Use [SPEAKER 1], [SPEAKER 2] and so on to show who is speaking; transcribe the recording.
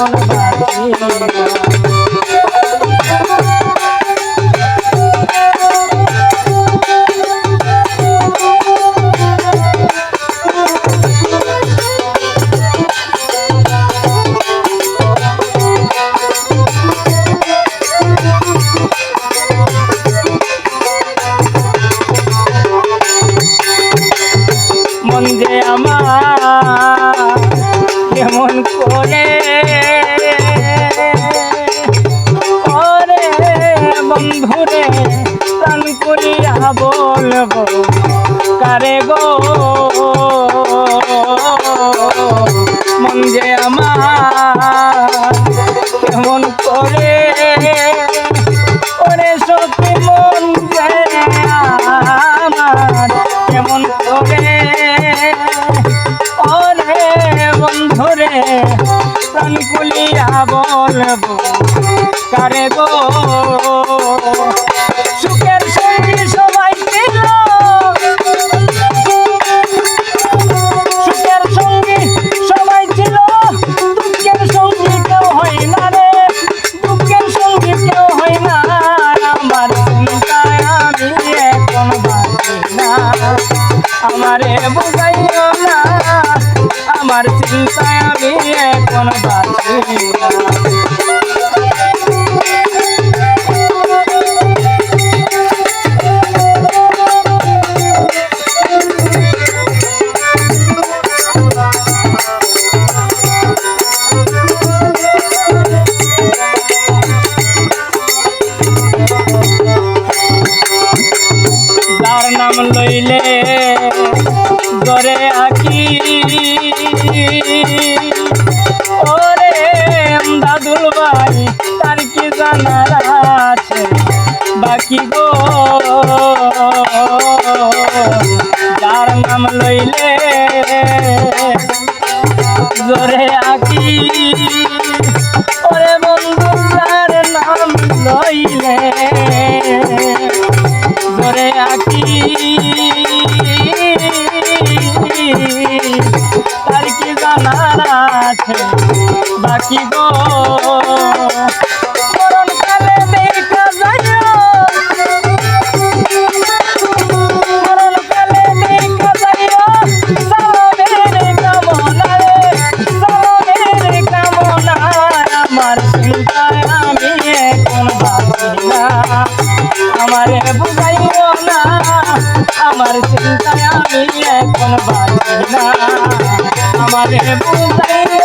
[SPEAKER 1] এখন বাঁচি মন যে আমার কেমন করে ওরে বন্ধুরে প্রাণ করিয়া বলবো কারে গো মন যে আমার কেমন করে ওরে সত্যি মন যে আমার কেমন করে ওরে বন্ধুরে প্রাণ খুলিয়া বলবো কারে গো সুখের সঙ্গী সবাই ছিল সুখের সঙ্গী সবাই ছিল দুঃখের সঙ্গী কেউ হয় না রে দুঃখের সঙ্গী কেউ হয় না আমার চিন্তায় আমি এখন বাঁচি না আমারে বুঝাইও না আমার চিন্তায় আমি এখন বাঁচি না যার নাম লইলে গরে আঁকি ওরে দাদুল ভাই তার কি জানার আছে বাকি গো যার নাম লইলে গরে আঁকি ওরে বন্ধু যার নাম লইলে গরে আঁকি তার কি জানার আছে বাকি গো মরণকালে দেখা যাইও মরণকালে দেখা যাইও সালামের কামনা রে সালামের কামনা আমার চিন্তায় আমি এখন বাঁচি না আমারে বুঝাইও না আমার চিন্তায় আমি এখন বাঁচি না আমারে বুঝাইও